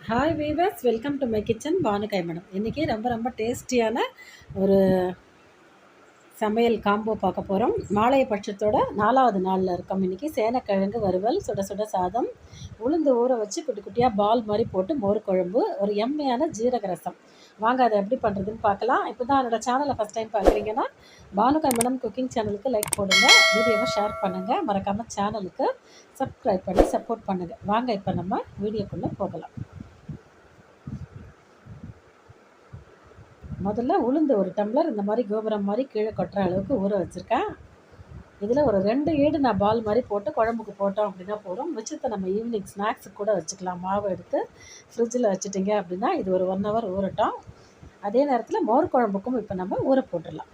Hi viewers, welcome to my kitchen Bhanukai madam. இன்றைக்கி ரொம்ப ரொம்ப டேஸ்டியான ஒரு சமையல் காம்போ பார்க்க போகிறோம். மாலைய பட்சத்தோட 4வது நாளில் இருக்கோம். இன்றைக்கி சேனக்கிழங்கு வறுவல், சுட சுட சாதம், உளுந்து ஊற வச்சு குட்டி குட்டியாக பால் மாதிரி போட்டு மோர் குழம்பு, ஒரு எம்மையான ஜீரக ரசம். வாங்க அதை எப்படி பண்ணுறதுன்னு பார்க்கலாம். இப்போ தான் என்னோடய சேனலை ஃபஸ்ட் டைம் பார்க்குறீங்கன்னா பானுகாய் மேடம் குக்கிங் சேனலுக்கு லைக் போடுங்க, வீடியோவை ஷேர் பண்ணுங்கள், மறக்காமல் சேனலுக்கு சப்ஸ்கிரைப் பண்ணி சப்போர்ட் பண்ணுங்கள். வாங்க இப்போ நம்ம வீடியோக்குள்ளே போகலாம். முதல்ல உளுந்து ஒரு டம்ளர் இந்த மாதிரி கோபுரம் மாதிரி கீழே கொட்டுற அளவுக்கு ஊற வச்சுருக்கேன். இதில் ஒரு 2 ஈடு நான் பால் மாதிரி போட்டு குழம்புக்கு போட்டோம் அப்படின்னா போதும். மிச்சத்தை நம்ம ஈவினிங் ஸ்நாக்ஸுக்கு கூட வச்சுக்கலாம். மாவு எடுத்து ஃப்ரிட்ஜில் வச்சுட்டிங்க அப்படின்னா இது ஒரு 1 ஹவர் ஊறட்டும். அதே நேரத்தில் மோர் குழம்புக்கும் இப்போ நம்ம ஊற போட்டுடலாம்.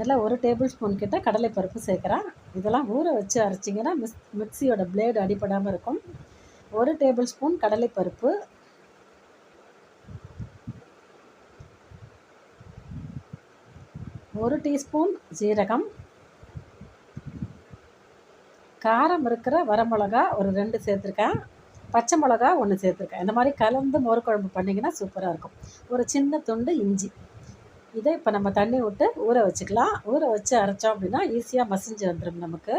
நல்லா 1 டேபிள் ஸ்பூன் கிட்ட கடலைப்பருப்பு சேர்க்குறேன். இதெல்லாம் ஊற வச்சு அரைச்சிங்கன்னா மிக்சியோட பிளேடு அடிப்படாமல் இருக்கும். 1 டேபிள் ஸ்பூன் கடலைப்பருப்பு, 1 டீஸ்பூன் ஜீரகம், காரம் இருக்கிற வரமிளகா ஒரு 2 சேர்த்துருக்கேன், பச்சை மிளகா 1 சேர்த்துருக்கேன். இந்த மாதிரி கலந்து மோர் குழம்பு பண்ணிங்கன்னா சூப்பராக இருக்கும். ஒரு சின்ன துண்டு இஞ்சி. இதை இப்போ நம்ம தண்ணி விட்டு ஊற வச்சுக்கலாம். ஊற வச்சு அரைச்சோம் அப்படின்னா ஈஸியாக மசிஞ்சு வந்துடும் நமக்கு.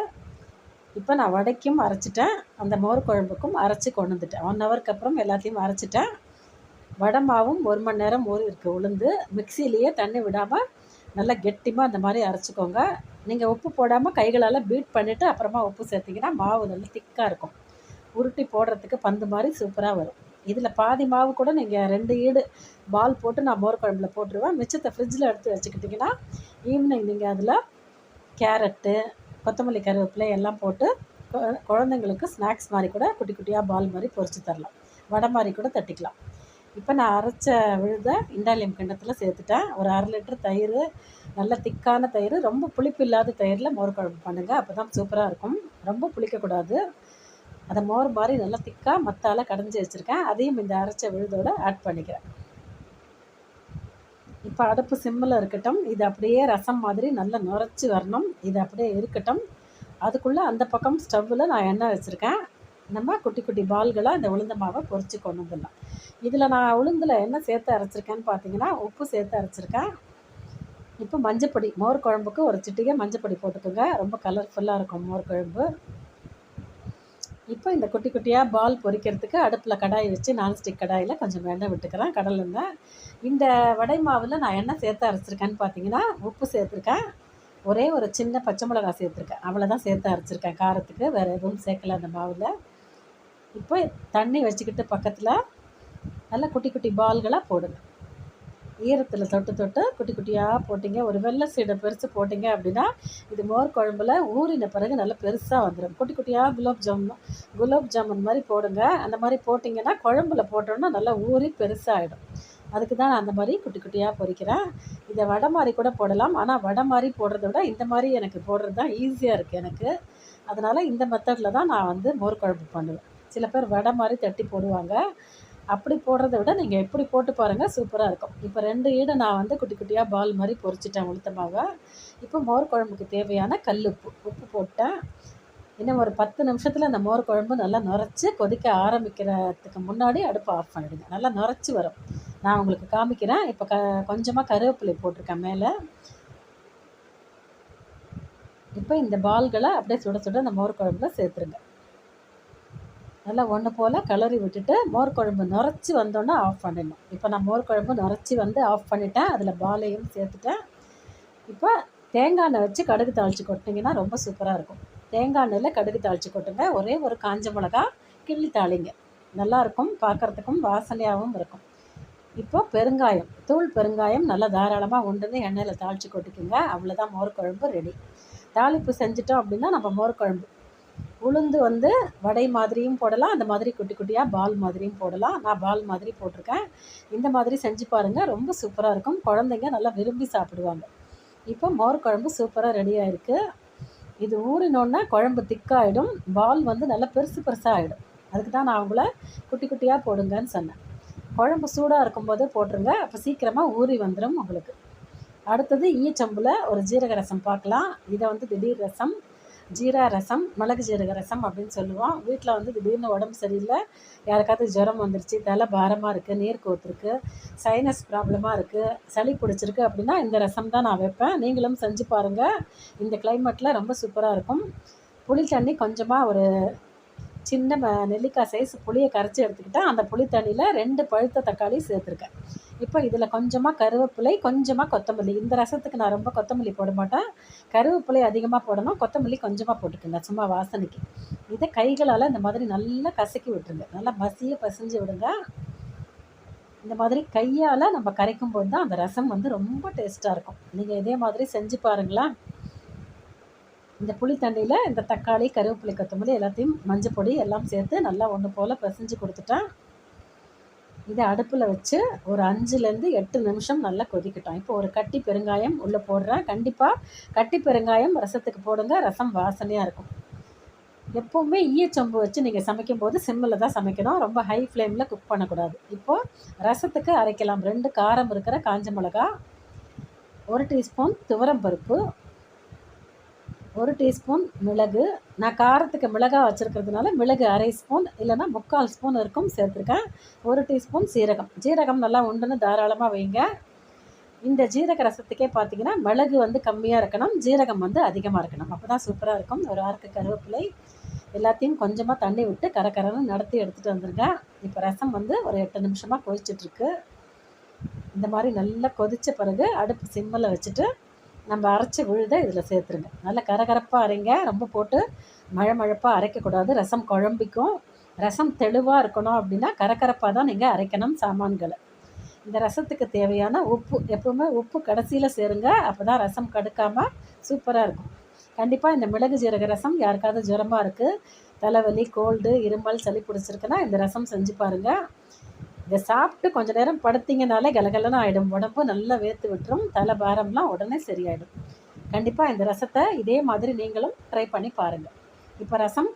இப்போ நான் வடைக்கும் அரைச்சிட்டேன், அந்த மோர் குழம்புக்கும் அரைச்சி கொண்டு வந்துட்டேன். 1 ஹவருக்கு அப்புறம் எல்லாத்தையும் அரைச்சிட்டேன். வடை மாவும் 1 மணி நேரம் ஊறி இருக்குது. உளுந்து மிக்சியிலேயே தண்ணி விடாமல் நல்லா கெட்டிமாக அந்த மாதிரி அரைச்சிக்கோங்க. நீங்கள் உப்பு போடாமல் கைகளால் பீட் பண்ணிவிட்டு அப்புறமா உப்பு சேர்த்திங்கன்னா மாவு நல்லா திக்காக இருக்கும். உருட்டி போடுறதுக்கு பந்து மாதிரி சூப்பராக வரும். இதில் பாதி மாவு கூட நீங்கள் 2 ஈடு பால் போட்டு நான் மோர் குழம்புல போட்டுருவேன். மிச்சத்தை ஃப்ரிட்ஜில் எடுத்து வச்சுக்கிட்டிங்கன்னா ஈவினிங் நீங்கள் அதில் கேரட்டு, கொத்தமல்லி, கருவேப்பிலை எல்லாம் போட்டு குழந்தைங்களுக்கு ஸ்நாக்ஸ் மாதிரி கூட குட்டி குட்டியாக பால் மாதிரி பொரித்து தரலாம். வடை மாதிரி கூட தட்டிக்கலாம். இப்போ நான் அரைச்ச விழுத இண்டாலியம் கிண்ணத்தில் சேர்த்துட்டேன். ஒரு 1/2 லிட்டர் தயிர், நல்ல திக்கான தயிர், ரொம்ப புளிப்பு இல்லாத தயிரில் மோர் குழம்பு பண்ணுங்கள். அப்போ தான் சூப்பராக இருக்கும். ரொம்ப புளிக்கக்கூடாது. அதை மோர் மாதிரி நல்லா திக்காக மத்தால் கடைஞ்சி வச்சுருக்கேன். அதையும் இந்த அரைச்ச விழுதோடு ஆட் பண்ணிக்கிறேன். இப்போ அடுப்பு சிம்மில் இருக்கட்டும். இது அப்படியே ரசம் மாதிரி நல்லா நுரைச்சி வரணும். இது அப்படியே இருக்கட்டும். அதுக்குள்ளே அந்த பக்கம் ஸ்டவ்வில் நான் எண்ணெய் வச்சுருக்கேன். நம்ம குட்டி குட்டி பால்களாக இந்த உளுந்த மாவை பொரித்து கொண்டு வந்துடலாம். இதில் நான் உளுந்தில் என்ன சேர்த்து அரைச்சிருக்கேன்னு பார்த்தீங்கன்னா உப்பு சேர்த்து அரைச்சிருக்கேன். இப்போ மஞ்சப்பொடி, மோர் குழம்புக்கு ஒரு சிட்டிகை மஞ்சப்பொடி போட்டுக்கோங்க. ரொம்ப கலர்ஃபுல்லாக இருக்கும் மோர் குழம்பு. இப்போ இந்த குட்டி குட்டியாக பால் பொரிக்கிறதுக்கு அடுப்பில் கடாய் வச்சு நான்ஸ்டிக் கடாயில் கொஞ்சம் எண்ணெய் விட்டுக்கிறேன், கடல் எண்ணெய். இந்த வடை மாவில் நான் என்ன சேர்த்து அரைச்சிருக்கேன்னு பார்த்தீங்கன்னா உப்பு சேர்த்துருக்கேன், ஒரே ஒரு சின்ன பச்சை மிளகா சேர்த்துருக்கேன், அவ்வளோதான் சேர்த்து அரைச்சிருக்கேன். காரத்துக்கு வேறு எதுவும் சேர்க்கலை அந்த மாவில். இப்போ தண்ணி வச்சுக்கிட்டு பக்கத்தில் நல்லா குட்டி குட்டி பால்களாக போடுங்க. ஈரத்தில் தொட்டு தொட்டு குட்டி குட்டியாக போட்டிங்க. ஒரு வெள்ளை சீடை பெருசு போட்டிங்க அப்படின்னா இது மோர் குழம்புல ஊறின பிறகு நல்லா பெருசாக வந்துடும். குட்டி குட்டியாக குலோப் ஜாமுன் மாதிரி போடுங்க. அந்த மாதிரி போட்டிங்கன்னா குழம்புல போட்டோன்னா நல்லா ஊறி பெருசாகிடும். அதுக்கு தான் நான் அந்த மாதிரி குட்டி குட்டியாக பொரிக்கிறேன். இதை வடை மாதிரி கூட போடலாம். ஆனால் வடை மாதிரி போடுறத விட இந்த மாதிரி எனக்கு போடுறது தான் ஈஸியாக இருக்குது எனக்கு. அதனால் இந்த மெத்தடில் தான் நான் வந்து மோர் குழம்பு பண்ணுவேன். சில பேர் வடை மாதிரி தட்டி போடுவாங்க. அப்படி போடுறத விட நீங்கள் எப்படி போட்டு பாருங்கள், சூப்பராக இருக்கும். இப்போ 2 ஈடு நான் வந்து குட்டி குட்டியாக பால் மாதிரி பொரிச்சிட்டேன் உளுத்த மாவை. இப்போ மோர் குழம்புக்கு தேவையான உப்பு போட்டேன். இன்னும் ஒரு 10 நிமிஷத்தில் அந்த மோர் குழம்பு நல்லா நுரைச்சி கொதிக்க ஆரம்பிக்கிறதுக்கு முன்னாடி அடுப்பை ஆஃப் பண்ணிவிடுங்க. நல்லா நுரைச்சி வரும். நான் உங்களுக்கு காமிக்கிறேன். இப்போ கொஞ்சமாக கருவேப்பிலை போட்டிருக்கேன் மேலே. இப்போ இந்த பால்களை அப்படியே சுட சுட அந்த மோர் குழம்புல சேர்த்துருங்க. நல்லா ஒன்று போல் கிளறி விட்டுட்டு மோர் குழம்பு நுரைச்சி வந்தோன்னே ஆஃப் பண்ணிடணும். இப்போ நான் மோர் குழம்பு நுரைச்சி வந்து ஆஃப் பண்ணிட்டேன். அதில் பாலையும் சேர்த்துட்டேன். இப்போ தேங்காய் எண்ணெய் வச்சு கடுகு தாளித்து கொட்டிங்கன்னா ரொம்ப சூப்பராக இருக்கும். தேங்காய் எண்ணெயில் கடுகு தாளித்து கொட்டுங்க. ஒரே ஒரு காஞ்ச மிளகா கிள்ளி தாளிங்க. நல்லாயிருக்கும், பார்க்குறதுக்கும் வாசனையாகவும் இருக்கும். இப்போ பெருங்காயம், தூள் பெருங்காயம் நல்லா தாராளமாக உண்டுன்னு எண்ணெயில் தாளித்து கொட்டிக்குங்க. அவ்வளோதான், மோர் குழம்பு ரெடி. தாளிப்பு செஞ்சிட்டோம் அப்படின்னா நம்ம மோர் குழம்பு. உளுந்து வந்து வடை மாதிரியும் போடலாம், அந்த மாதிரி குட்டி குட்டியாக பால் மாதிரியும் போடலாம். நான் பால் மாதிரி போட்டிருக்கேன். இந்த மாதிரி செஞ்சு பாருங்கள், ரொம்ப சூப்பராக இருக்கும். குழந்தைங்க நல்லா விரும்பி சாப்பிடுவாங்க. இப்போ மோர் குழம்பு சூப்பராக ரெடியாக இருக்குது. இது ஊறினோன்னா குழம்பு திக்காகிடும், பால் வந்து நல்லா பெருசு பெருசாக ஆகிடும். அதுக்கு தான் நான் உங்களை குட்டி குட்டியாக போடுங்கன்னு சொன்னேன். குழம்பு சூடாக இருக்கும்போது போட்டுருங்க, அப்போ சீக்கிரமாக ஊறி வந்துடும் உங்களுக்கு. அடுத்தது ஈச்சம்புல ஒரு ஜீரக ரசம் பார்க்கலாம். இதை வந்து திடீர் ரசம். ஜீரா ரசம், மிளகு ஜீரக ரசம் அப்படின்னு சொல்லுவோம். வீட்டில் வந்து திடீர்னு உடம்பு சரியில்லை, யாருக்காவது ஜுரம் வந்துருச்சு, தலை பாரமாக இருக்குது, நீர் கோத்துருக்கு, சைனஸ் ப்ராப்ளமாக இருக்குது, சளி பிடிச்சிருக்கு அப்படின்னா இந்த ரசம் தான் நான் வைப்பேன். நீங்களும் செஞ்சு பாருங்கள். இந்த கிளைமேட்டில் ரொம்ப சூப்பராக இருக்கும். புளி தண்ணி கொஞ்சமாக ஒரு சின்ன நெல்லிக்காய் சைஸ் புளியை கரைச்சி எடுத்துக்கிட்டேன். அந்த புளி தண்ணியில் 2 பழுத்த தக்காளி சேர்த்துருக்கேன். இப்போ இதில் கொஞ்சமாக கருவேப்பிலை, கொஞ்சமாக கொத்தமல்லி. இந்த ரசத்துக்கு நான் ரொம்ப கொத்தமல்லி போட மாட்டேன். கருவேப்பிலை அதிகமாக போடணும், கொத்தமல்லி கொஞ்சமாக போட்டுக்கோங்க சும்மா வாசனைக்கு. இதை கைகளால் இந்த மாதிரி நல்லா கசக்கி விட்டுருங்க, நல்லா மசிய பசிஞ்சு விடுங்க. இந்த மாதிரி கையால் நம்ம கரைக்கும் போது தான் அந்த ரசம் வந்து ரொம்ப டேஸ்ட்டாக இருக்கும். நீங்கள் இதே மாதிரி செஞ்சு பாருங்களேன். இந்த புளி தண்ணியில் இந்த தக்காளி, கருவேப்பிலை, கொத்தமல்லி எல்லாத்தையும் மஞ்சள் பொடி எல்லாம் சேர்த்து நல்லா ஒன்று போல் பிசைஞ்சு கொடுத்துட்டேன். இதை அடுப்பில் வச்சு ஒரு 5லேருந்து 8 நிமிஷம் நல்லா கொதிக்கட்டும். இப்போ ஒரு கட்டி பெருங்காயம் உள்ளே போடுறேன். கண்டிப்பாக கட்டி பெருங்காயம் ரசத்துக்கு போடுங்க, ரசம் வாசனையாக இருக்கும். எப்போவுமே ஈயச்சொம்பு வச்சு நீங்கள் சமைக்கும்போது சிம்மில் தான் சமைக்கணும், ரொம்ப ஹை ஃப்ளேமில் குக் பண்ணக்கூடாது. இப்போது ரசத்துக்கு அரைக்கலாம். 2 காரம் இருக்கிற காஞ்ச மிளகா, 1 டீஸ்பூன் துவரம்பருப்பு, 1 டீஸ்பூன் மிளகு. நான் காரத்துக்கு மிளகா வச்சுருக்கிறதுனால மிளகு 1/2 ஸ்பூன் இல்லைனா 3/4 ஸ்பூன் இருக்கும் சேர்த்துருக்கேன். 1 டீஸ்பூன் சீரகம். ஜீரகம் நல்லா உண்டுன்னு தாராளமாக வைங்க. இந்த ஜீரக ரசத்துக்கே பார்த்தீங்கன்னா மிளகு வந்து கம்மியாக இருக்கணும், ஜீரகம் வந்து அதிகமாக இருக்கணும், அப்போ தான் சூப்பராக இருக்கும். ஒரு ஆறுக்கு கருவேப்பிலை, எல்லாத்தையும் கொஞ்சமாக தண்ணி விட்டு கரகரன்னு நடத்தி எடுத்துகிட்டு வந்துடுங்க. இப்போ ரசம் வந்து ஒரு 8 நிமிஷமாக கொதிச்சிட்ருக்கு. இந்த மாதிரி நல்லா கொதித்த பிறகு அடுப்பு சிம்மில் வச்சுட்டு நம்ம அரைச்சி விழுதை இதில் சேர்த்துருங்க. நல்லா கரகரப்பாக அரைங்க, ரொம்ப போட்டு மழப்பாக அரைக்கக்கூடாது, ரசம் குழம்பிக்கும். ரசம் தெளிவாக இருக்கணும் அப்படின்னா கரகரப்பாக தான் நீங்கள் அரைக்கணும் சாமான்களை. இந்த ரசத்துக்கு தேவையான உப்பு, எப்போவுமே உப்பு கடைசியில் சேருங்க, அப்போ தான் ரசம் கடுக்காமல் சூப்பராக இருக்கும். கண்டிப்பாக இந்த மிளகு ஜீரக ரசம் யாருக்காவது ஜுரமாக இருக்குது, தலைவலி, கோல்டு, இருமல், சளி பிடிச்சிருக்குன்னா இந்த ரசம் செஞ்சு பாருங்கள். இதை சாப்பிட்டு கொஞ்சம் நேரம் படுத்திங்கனாலே கலகலன்னு ஆகிடும், உடம்பு நல்லா வேர்த்து விட்டுரும், தலை பாரம்லாம் உடனே சரியாயிடும். கண்டிப்பாக இந்த ரசத்தை இதே மாதிரி நீங்களும் ட்ரை பண்ணி பாருங்கள். இப்போ ரசம்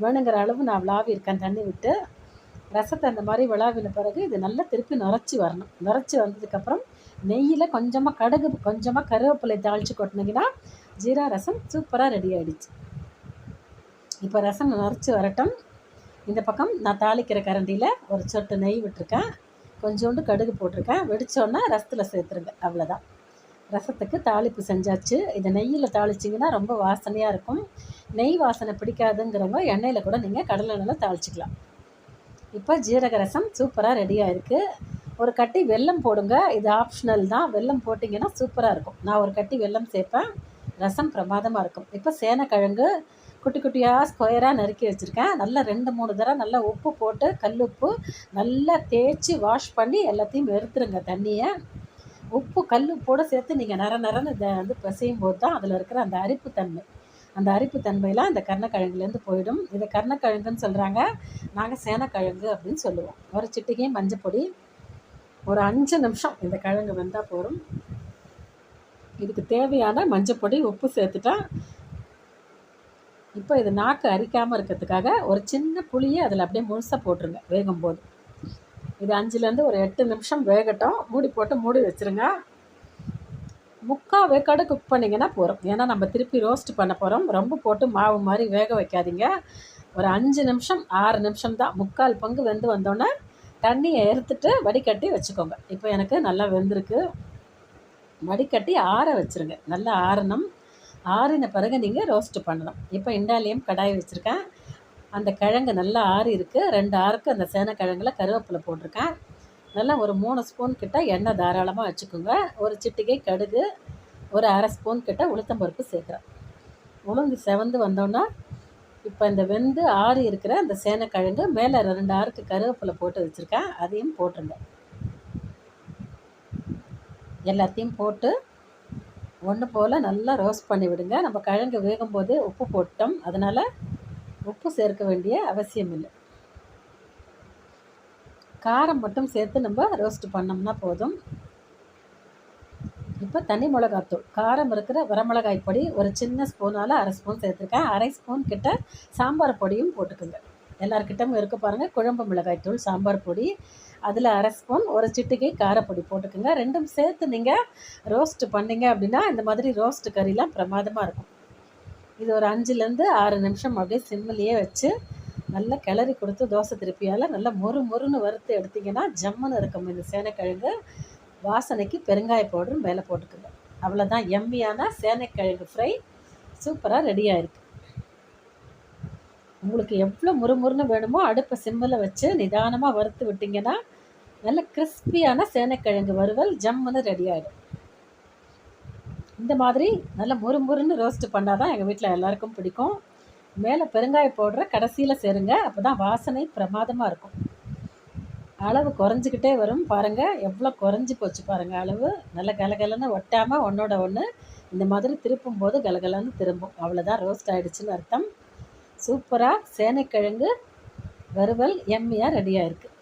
வேணுங்கிற அளவு நான் விளாவி இருக்கேன் தண்ணி விட்டு. ரசத்தை அந்த மாதிரி விளாவின பிறகு இது நல்லா திருப்பி நுரைச்சி வரணும். நுரைச்சி வந்ததுக்கப்புறம் நெய்யில் கொஞ்சமாக கடுகு, கொஞ்சமாக கருவேப்பிலை தாளித்து கொட்டினீங்கன்னா ஜீரா ரசம் சூப்பராக ரெடி ஆகிடுச்சு. இப்போ ரசம் நுரைச்சி வரட்டும். இந்த பக்கம் நான் தாளிக்கிற கரண்டியில் ஒரு சொட்டு நெய் விட்டுருக்கேன், கொஞ்சோண்டு கடுகு போட்டிருக்கேன். வெடித்தோன்னா ரசத்தில் சேர்த்துருங்க, அவ்வளோதான். ரசத்துக்கு தாளிப்பு செஞ்சாச்சு. இதை நெய்யில் தாளிச்சிங்கன்னா ரொம்ப வாசனையாக இருக்கும். நெய் வாசனை பிடிக்காதுங்கிறவங்க எண்ணெயில் கூட நீங்கள் கடலை எண்ணெயில் தாளிச்சிக்கலாம். இப்போ ஜீரக ரசம் சூப்பராக ரெடியாக இருக்குது. ஒரு கட்டி வெல்லம் போடுங்க, இது ஆப்ஷனல் தான். வெல்லம் போட்டிங்கன்னா சூப்பராக இருக்கும். நான் ஒரு கட்டி வெல்லம் சேர்ப்பேன், ரசம் பிரமாதமாக இருக்கும். இப்போ சேனைக்கிழங்கு குட்டி குட்டியாக ஸ்கொயராக நறுக்கி வச்சுருக்கேன். நல்லா 2-3 தடவை நல்லா உப்பு போட்டு, கல் உப்பு நல்லா தேய்ச்சி வாஷ் பண்ணி எல்லாத்தையும் எடுத்துருங்க தண்ணியை. உப்பு கல் உப்போடு சேர்த்து நீங்கள் நரன்னு இதை வந்து பிசையும் போது தான் அதில் இருக்கிற அந்த அரிப்புத்தன்மை, அந்த அரிப்புத்தன்மையெலாம் இந்த கருணக்கிழங்குலேருந்து போயிடும். இதை கருணக்கிழங்குன்னு சொல்கிறாங்க, நாங்கள் சேனைக்கிழங்கு அப்படின்னு சொல்லுவோம். ஒரு சிட்டிகை மஞ்சப்பொடி, ஒரு 5 நிமிஷம் இந்த கிழங்கு வெந்தால் போதும். இதுக்கு தேவையான மஞ்சப்பொடி, உப்பு சேர்த்துட்டா. இப்போ இது நாக்கு அரிக்காமல் இருக்கிறதுக்காக ஒரு சின்ன புளியை அதில் அப்படியே முழுசாக போட்டுருங்க வேகும்போது. இது 5லேருந்து ஒரு 8 நிமிஷம் வேகட்டும். மூடி போட்டு மூடி வச்சுருங்க. 3/4 வேக்காடு குக் பண்ணிங்கன்னா போகிறோம், ஏன்னா நம்ம திருப்பி ரோஸ்ட் பண்ண போகிறோம். ரொம்ப போட்டு மாவு மாதிரி வேக வைக்காதீங்க. ஒரு 5 நிமிஷம் 6 நிமிஷம் தான். 3/4 பங்கு வெந்து வந்தோடனே தண்ணியை எடுத்துட்டு வடிகட்டி வச்சுக்கோங்க. இப்போ எனக்கு நல்லா வெந்திருக்கு. வடிகட்டி ஆற வச்சுருங்க, நல்லா ஆறணும். ஆறின பிறகு நீங்கள் ரோஸ்ட்டு பண்ணணும். இப்போ இண்டாலியம் கடாய் வச்சுருக்கேன். அந்த கிழங்கு நல்லா ஆறி இருக்குது. 2 ஆறுக்கு அந்த சேனைக்கிழங்குல கருவேப்பிலை போட்டிருக்கேன். நல்லா ஒரு 3 ஸ்பூன் கிட்ட எண்ணெய் தாராளமாக வச்சுக்கோங்க. ஒரு சிட்டிகை கடுகு, ஒரு 1/2 ஸ்பூன் கிட்ட உளுத்தம்பருப்பு சேர்க்குறேன். உளுந்து செவந்து வந்தோன்னா இப்போ இந்த வெந்து ஆறி இருக்கிற அந்த சேனைக்கிழங்கு மேலே 2 ஆறுக்கு கருவேப்பிலை போட்டு வச்சுருக்கேன், அதையும் போட்டுருங்க. எல்லாத்தையும் போட்டு ஒன்று போல் நல்லா ரோஸ்ட் பண்ணி விடுங்க. நம்ம கிழங்கு வேகும்போது உப்பு போட்டோம், அதனால் உப்பு சேர்க்க வேண்டிய அவசியம் இல்லை. காரம் மட்டும் சேர்த்து நம்ம ரோஸ்ட் பண்ணோம்னா போதும். இப்போ தனி மிளகாத்தூள், காரம் இருக்கிற வரமிளகாய் பொடி ஒரு சின்ன ஸ்பூனால் 1/2 ஸ்பூன் சேர்த்துருக்கேன். 1/2 ஸ்பூன் கிட்ட சாம்பார் பொடியும் போட்டுக்குங்க. எல்லாருக்கிட்டும் இருக்க பாருங்கள், குழம்பு மிளகாய் தூள், சாம்பார் பொடி, அதில் 1/2 ஸ்பூன் ஒரு சிட்டிகை காரப்பொடி போட்டுக்குங்க. 2ம் சேர்த்து நீங்கள் ரோஸ்ட்டு பண்ணிங்க அப்படின்னா இந்த மாதிரி ரோஸ்ட்டு கறிலாம் பிரமாதமாக இருக்கும். இது ஒரு 5லேருந்து 6 நிமிஷம் அப்படியே சிம்மிலேயே வச்சு நல்லா கிளறி கொடுத்து தோசை திருப்பியால் நல்லா மொறுன்னு வறுத்து எடுத்திங்கன்னா ஜம்முன்னு இருக்கும் இந்த சேனைக்கிழங்கு. வாசனைக்கு பெருங்காய பவுடரும் மேலே போட்டுக்குங்க. அவ்வளோதான், எம்மியான சேனைக்கிழங்கு ஃப்ரை சூப்பராக ரெடி ஆகிருக்கு. உங்களுக்கு எவ்வளோ முறுமுறுன்னு வேணுமோ அடுப்பை சிம்மில் வச்சு நிதானமாக வறுத்து விட்டிங்கன்னா நல்ல கிறிஸ்பியான சேனைக்கிழங்கு வறுவல் ஜம்முன்னு ரெடி ஆகிடும். இந்த மாதிரி நல்ல முறுமுறுன்னு ரோஸ்ட் பண்ணால் தான் எங்கள் வீட்டில் எல்லாருக்கும் பிடிக்கும். மேலே பெருங்காய பவுடரை கடைசியில் சேருங்க, அப்போ தான் வாசனை பிரமாதமாக இருக்கும். அளவு குறைஞ்சிக்கிட்டே வரும் பாருங்கள், எவ்வளோ குறைஞ்சி போச்சு பாருங்கள் அளவு. நல்ல கலகலன்னு ஒட்டாமல் ஒன்றோட ஒன்று இந்த மாதிரி திருப்பும் போது கலகலன்னு திரும்பும். அவ்வளோதான், ரோஸ்ட் ஆகிடுச்சின்னு அர்த்தம். சூப்பராக சேனைக்கிழங்கு வறுவல் எம்மியாக ரெடியாக இருக்குது.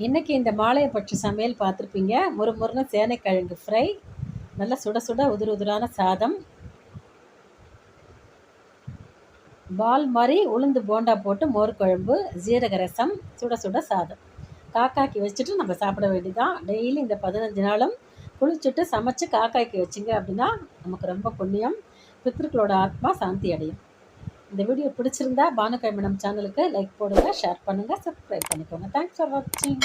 இன்றைக்கி இந்த மாலையை பற்றி சமையல் பார்த்துருப்பீங்க. முறுமுறுன்னு சேனைக்கிழங்கு ஃப்ரை, நல்லா சுட சுட உதிரான சாதம், பால் மாதிரி உளுந்து போண்டா போட்டு மோர் குழம்பு, ஜீரக ரசம், சுட சுட சாதம். காக்காய்க்கு வச்சுட்டு நம்ம சாப்பிட வேண்டியதான். டெய்லி இந்த 15 நாளும் குளிச்சுட்டு சமைச்சு காக்காய்க்கு வச்சிங்க அப்படின்னா நமக்கு ரொம்ப புண்ணியம், பித்ருக்களோட ஆத்மா சாந்தி அடையும். இந்த வீடியோ பிடிச்சிருந்தா பானுகை மேடம் சேனலுக்கு லைக் போடுங்க, ஷேர் பண்ணுங்கள், சப்ஸ்கிரைப் பண்ணிக்கோங்க. தேங்க்ஸ் ஃபார் வாட்சிங்.